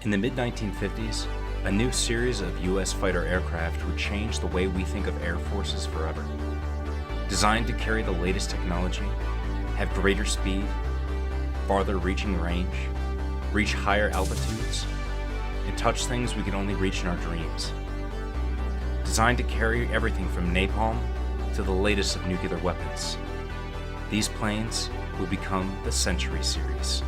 In the mid-1950s, a new series of U.S. fighter aircraft would change the way we think of air forces forever. Designed to carry the latest technology, have greater speed, farther reaching range, reach higher altitudes, and touch things we could only reach in our dreams. Designed to carry everything from napalm to the latest of nuclear weapons. These planes will become the Century Series.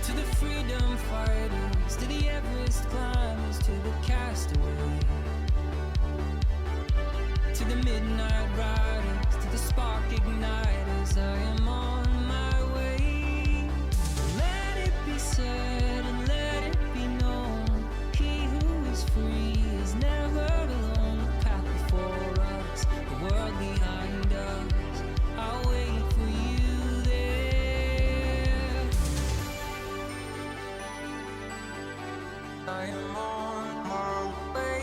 To the freedom fighters, to the Everest climbers, to the castaway, to the midnight riders, to the spark igniters, I am on my way. Let it be said and let it be known, he who is free is never alone. The path before us, the world behind us, I'll wait for you there. I am on my way.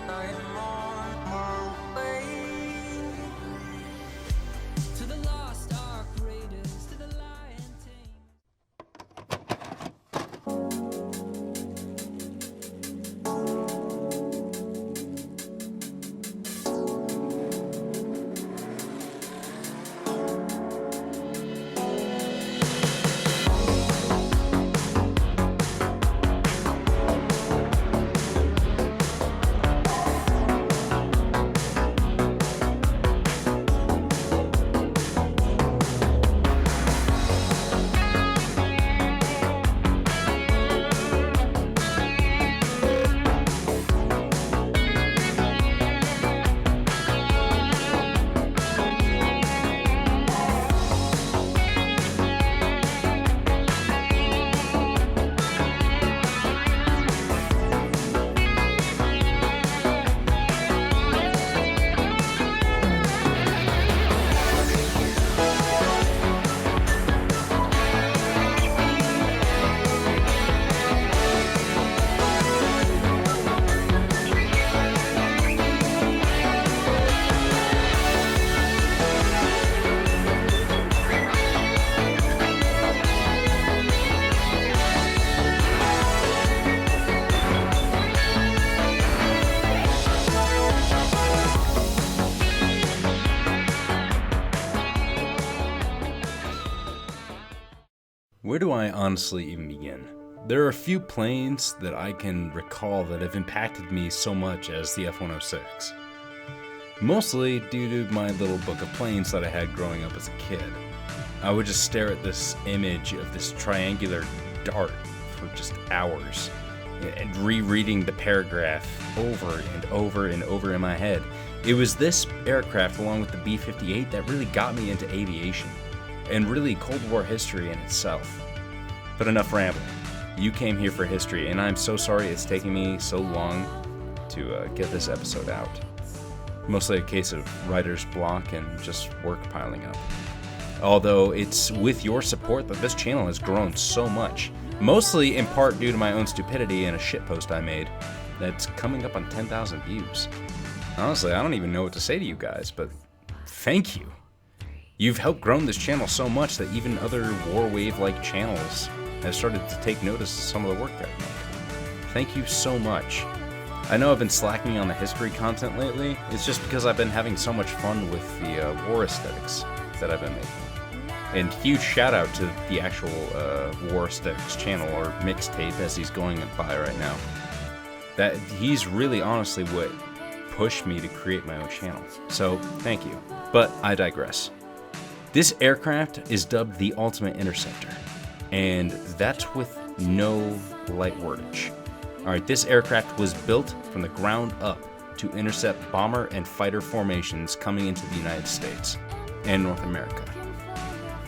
I am on my way. To the lost ark raiders, to the lion tamed. Where do I honestly even begin? There are a few planes that I can recall that have impacted me so much as the F-106. Mostly due to my little book of planes that I had growing up as a kid. I would just stare at this image of this triangular dart for just hours, and rereading the paragraph over and over and over in my head. It was this aircraft, along with the B-58, that really got me into aviation, and really Cold War history in itself. But enough rambling. You came here for history, and I'm so sorry it's taking me so long to get this episode out. Mostly a case of writer's block and just work piling up. Although it's with your support that this channel has grown so much, mostly in part due to my own stupidity and a shitpost I made that's coming up on 10,000 views. Honestly, I don't even know what to say to you guys, but thank you. You've helped grow this channel so much that even other Warwave-like channels have started to take notice of some of the work that I make. Thank you so much. I know I've been slacking on the history content lately. It's just because I've been having so much fun with the war aesthetics that I've been making. And huge shout out to the actual War Aesthetics channel, or mixtape as he's going by right now. That he's really honestly what pushed me to create my own channel. So thank you. But I digress. This aircraft is dubbed the Ultimate Interceptor, and that's with no light wordage. Alright, this aircraft was built from the ground up to intercept bomber and fighter formations coming into the United States and North America.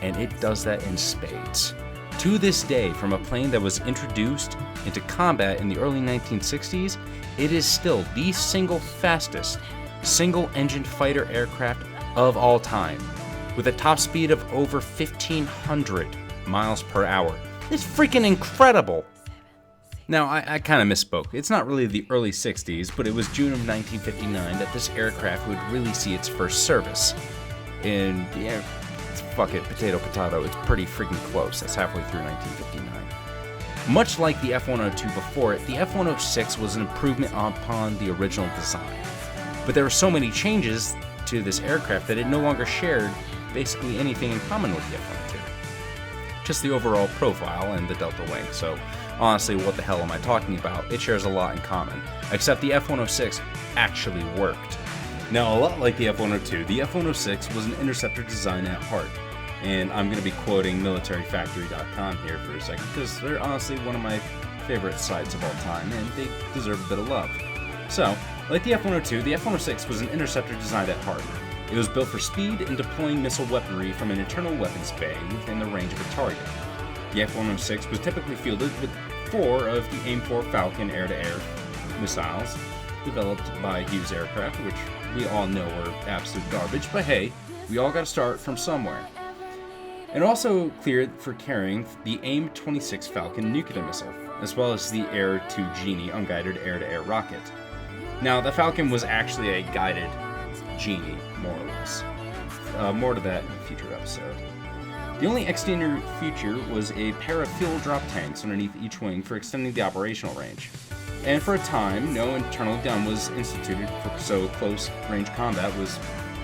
And it does that in spades. To this day, from a plane that was introduced into combat in the early 1960s, it is still the single fastest, single-engined fighter aircraft of all time, with a top speed of over 1,500 miles per hour. It's freaking incredible! Now, I kind of misspoke. It's not really the early 60s, but it was June of 1959 that this aircraft would really see its first service. And yeah, fuck it, potato, it's pretty freaking close. That's halfway through 1959. Much like the F-102 before it, the F-106 was an improvement upon the original design. But there were so many changes to this aircraft that it no longer shared basically anything in common with the F-102. Just the overall profile and the delta wing, so honestly, what the hell am I talking about? It shares a lot in common, except the F-106 actually worked. Now, a lot like the F-102, the F-106 was an interceptor design at heart. And I'm going to be quoting militaryfactory.com here for a second, because they're honestly one of my favorite sites of all time, and they deserve a bit of love. So, like the F-102, the F-106 was an interceptor designed at heart. It was built for speed and deploying missile weaponry from an internal weapons bay within the range of a target. The F-106 was typically fielded with 4 of the AIM-4 Falcon air-to-air missiles, developed by Hughes Aircraft, which we all know were absolute garbage, but hey, we all gotta start from somewhere. And also cleared for carrying the AIM-26 Falcon nuclear missile, as well as the Air-2 Genie unguided air-to-air rocket. Now, the Falcon was actually a guided Genie, more or less. More to that in a future episode. The only exterior feature was a pair of fuel drop tanks underneath each wing for extending the operational range. And for a time, no internal gun was instituted, so close-range combat was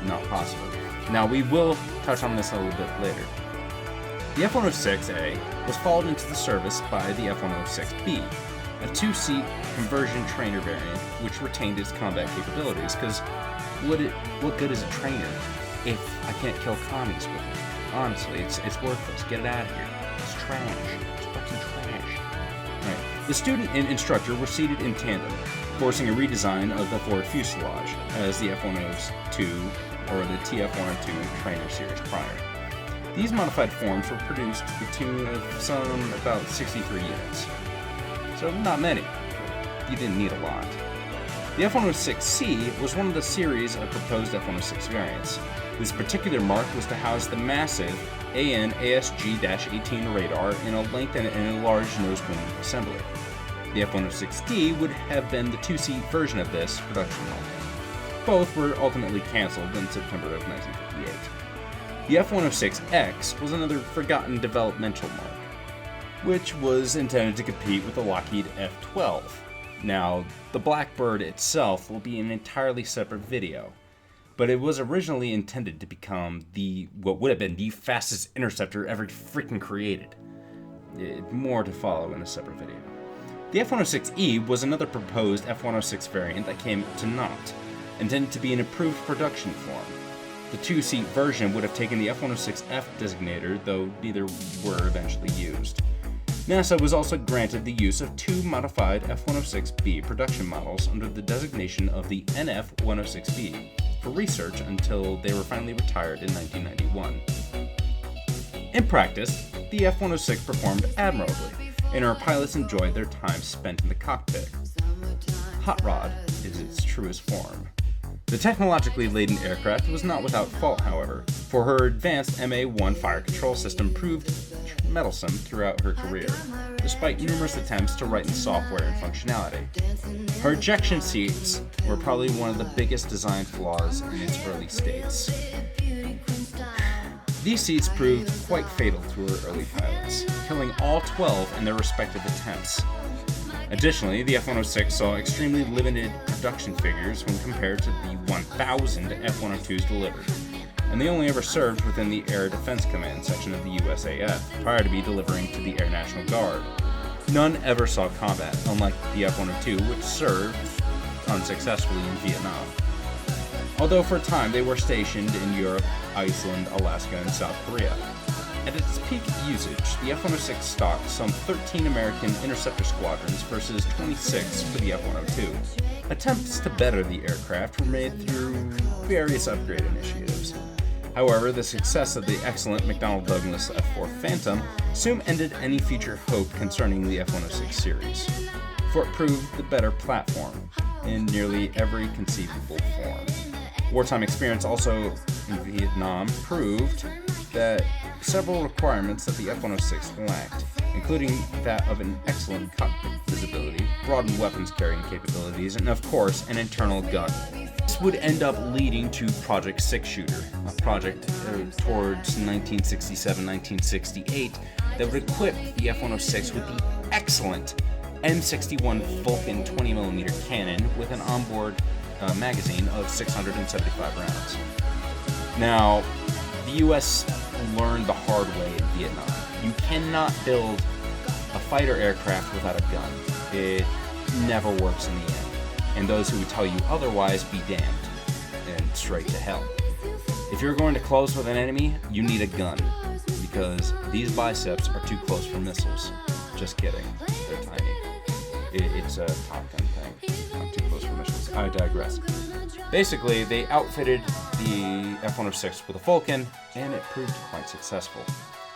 not possible. Now, we will touch on this a little bit later. The F-106A was followed into the service by the F-106B, a 2-seat conversion trainer variant which retained its combat capabilities, because what good is a trainer if I can't kill commies with it? Honestly, it's worthless. Get it out of here. It's trash. It's fucking trash. Right. The student and instructor were seated in tandem, forcing a redesign of the forward fuselage, as the F-102 or the TF-102 trainer series prior. These modified forms were produced to the tune of about 63 units. So not many. You didn't need a lot. The F-106C was one of the series of proposed F-106 variants. This particular mark was to house the massive AN/ASG-18 radar in a length and an enlarged nose cone assembly. The F-106D would have been the 2-seat version of this production model. Both were ultimately canceled in September of 1958. The F-106X was another forgotten developmental mark, which was intended to compete with the Lockheed F-12. Now, the Blackbird itself will be an entirely separate video, but it was originally intended to become what would have been the fastest interceptor ever freaking created. More to follow in a separate video. The F-106E was another proposed F-106 variant that came to naught, intended to be an improved production form. The 2-seat version would have taken the F-106F designator, though neither were eventually used. NASA was also granted the use of 2 modified F-106B production models under the designation of the NF-106B for research until they were finally retired in 1991. In practice, the F-106 performed admirably, and our pilots enjoyed their time spent in the cockpit. Hot rod is its truest form. The technologically laden aircraft was not without fault, however, for her advanced MA-1 fire control system proved meddlesome throughout her career, despite numerous attempts to write in software and functionality. Her ejection seats were probably one of the biggest design flaws in its early states. These seats proved quite fatal to her early pilots, killing all 12 in their respective attempts. Additionally, the F-106 saw extremely limited production figures when compared to the 1,000 F-102s delivered, and they only ever served within the Air Defense Command section of the USAF prior to be delivering to the Air National Guard. None ever saw combat, unlike the F-102, which served unsuccessfully in Vietnam. Although for a time they were stationed in Europe, Iceland, Alaska, and South Korea. At its peak usage, the F-106 stocked some 13 American interceptor squadrons versus 26 for the F-102. Attempts to better the aircraft were made through various upgrade initiatives. However, the success of the excellent McDonnell Douglas F-4 Phantom soon ended any future hope concerning the F-106 series, for it proved the better platform in nearly every conceivable form. Wartime experience also in Vietnam proved that several requirements that the F-106 lacked, including that of an excellent cockpit visibility, broadened weapons carrying capabilities, and of course, an internal gun. would end up leading to Project Six Shooter, a project towards 1967-1968 that would equip the F-106 with the excellent M61 Vulcan 20mm cannon with an onboard magazine of 675 rounds. Now, the US learned the hard way in Vietnam. You cannot build a fighter aircraft without a gun. It never works in the end. And those who would tell you otherwise, be damned, and straight to hell. If you're going to close with an enemy, you need a gun, because these biceps are too close for missiles. Just kidding, they're tiny. It's a Top Gun thing, not too close for missiles. I digress. Basically, they outfitted the F-106 with a Vulcan, and it proved quite successful.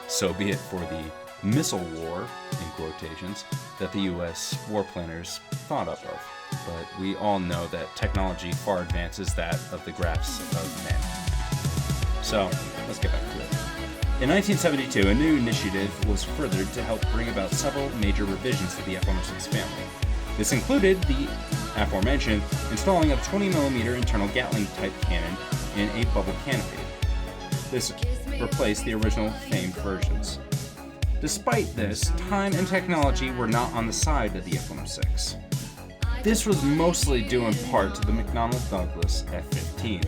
So be it for the missile war, in quotations, that the US war planners thought up of. But we all know that technology far advances that of the grasp of men. So, let's get back to it. In 1972, a new initiative was furthered to help bring about several major revisions to the F-106 family. This included the aforementioned installing of 20mm internal Gatling-type cannon in a bubble canopy. This replaced the original famed versions. Despite this, time and technology were not on the side of the F-106. This was mostly due in part to the McDonnell Douglas F-15.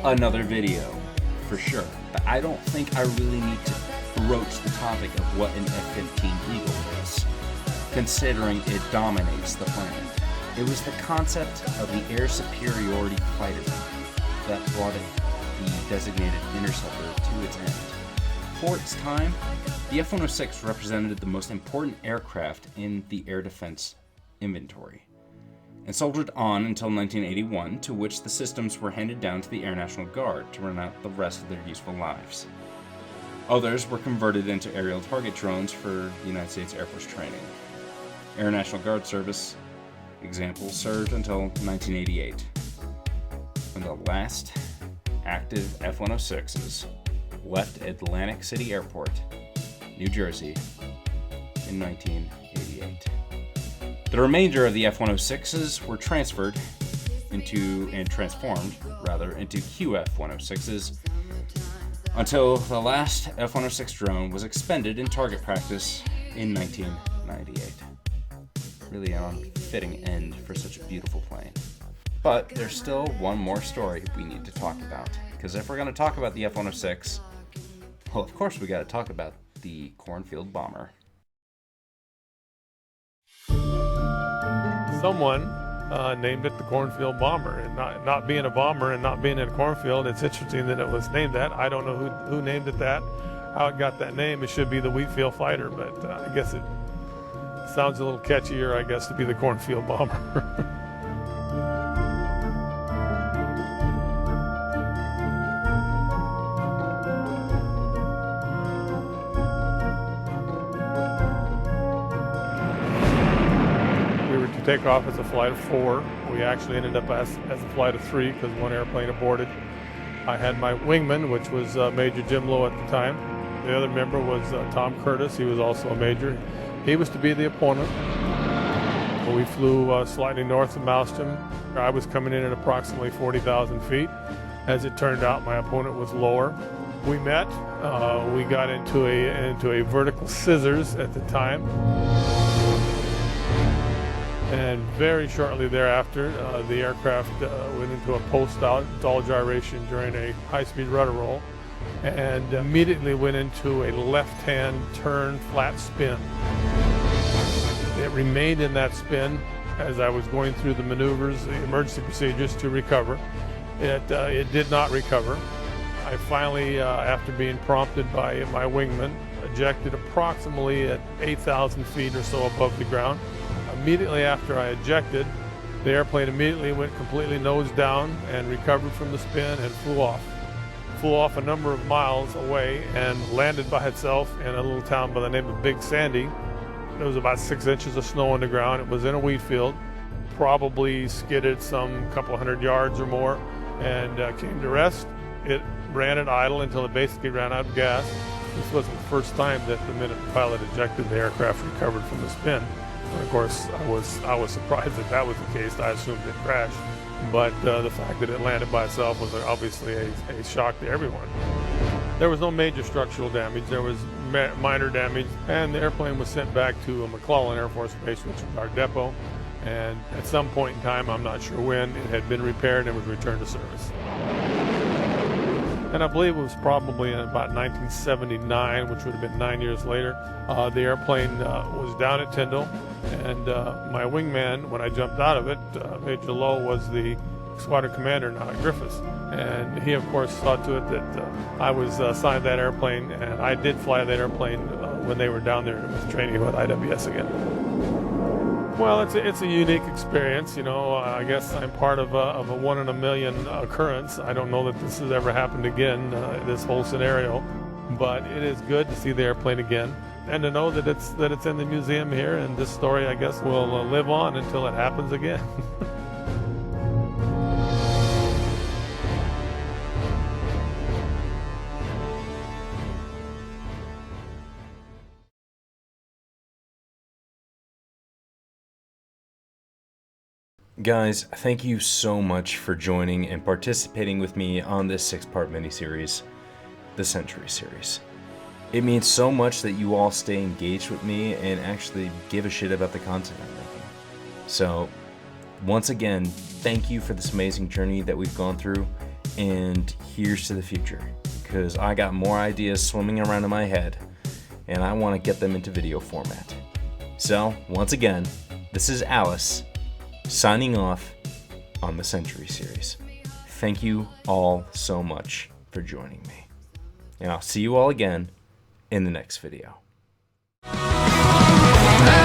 Another video, for sure, but I don't think I really need to broach the topic of what an F-15 Eagle is, considering it dominates the planet. It was the concept of the air superiority fighter that brought it the designated interceptor to its end. For its time, the F-106 represented the most important aircraft in the air defense inventory, and soldiered on until 1981, to which the systems were handed down to the Air National Guard to run out the rest of their useful lives. Others were converted into aerial target drones for the United States Air Force training. Air National Guard service, example, served until 1988, when the last active F-106s left Atlantic City Airport, New Jersey, in 1988. The remainder of the F-106s were transformed into QF-106s until the last F-106 drone was expended in target practice in 1998. Really an unfitting end for such a beautiful plane. But there's still one more story we need to talk about, because if we're going to talk about the F-106, well, of course we got to talk about the Cornfield Bomber. Someone named it the Cornfield Bomber, and not being a bomber and not being in a cornfield, it's interesting that it was named that. I don't know who named it that, how it got that name. It should be the Wheatfield Fighter, but I guess it sounds a little catchier, I guess, to be the Cornfield Bomber. Take off as a flight of 4. We actually ended up as a flight of 3 because one airplane aborted. I had my wingman, which was Major Jim Lowe at the time. The other member was Tom Curtis. He was also a major. He was to be the opponent. We flew slightly north of Mauston. I was coming in at approximately 40,000 feet. As it turned out, my opponent was lower. We met. We got into a vertical scissors at the time. And very shortly thereafter, the aircraft went into a post-stall gyration during a high-speed rudder roll, and immediately went into a left-hand turn flat spin. It remained in that spin as I was going through the maneuvers, the emergency procedures to recover. It did not recover. I finally, after being prompted by my wingman, ejected approximately at 8,000 feet or so above the ground. Immediately after I ejected, the airplane immediately went completely nose down and recovered from the spin and flew off. Flew off a number of miles away and landed by itself in a little town by the name of Big Sandy. There was about 6 inches of snow on the ground. It was in a wheat field. Probably skidded some couple hundred yards or more and came to rest. It ran at idle until it basically ran out of gas. This wasn't the first time that the minute the pilot ejected, the aircraft recovered from the spin. And of course, I was surprised that that was the case. I assumed it crashed, but the fact that it landed by itself was obviously a shock to everyone. There was no major structural damage. There was minor damage, and the airplane was sent back to McClellan Air Force Base, which was our depot. And at some point in time, I'm not sure when, it had been repaired and was returned to service. And I believe it was probably in about 1979, which would have been 9 years later. The airplane was down at Tyndall, and my wingman, when I jumped out of it, Major Lowe, was the squadron commander now at Griffiths. And he, of course, saw to it that I was assigned that airplane, and I did fly that airplane when they were down there with training with IWS again. Well, it's a unique experience, you know. I guess I'm part of a 1 in a million occurrence. I don't know that this has ever happened again, this whole scenario, but it is good to see the airplane again and to know that it's in the museum here, and this story, I guess, will live on until it happens again. Guys, thank you so much for joining and participating with me on this 6-part miniseries, the Century Series. It means so much that you all stay engaged with me and actually give a shit about the content I'm making. So, once again, thank you for this amazing journey that we've gone through, and here's to the future, because I got more ideas swimming around in my head, and I want to get them into video format. So, once again, this is Alice, signing off on the Century Series. Thank you all so much for joining me. And I'll see you all again in the next video. I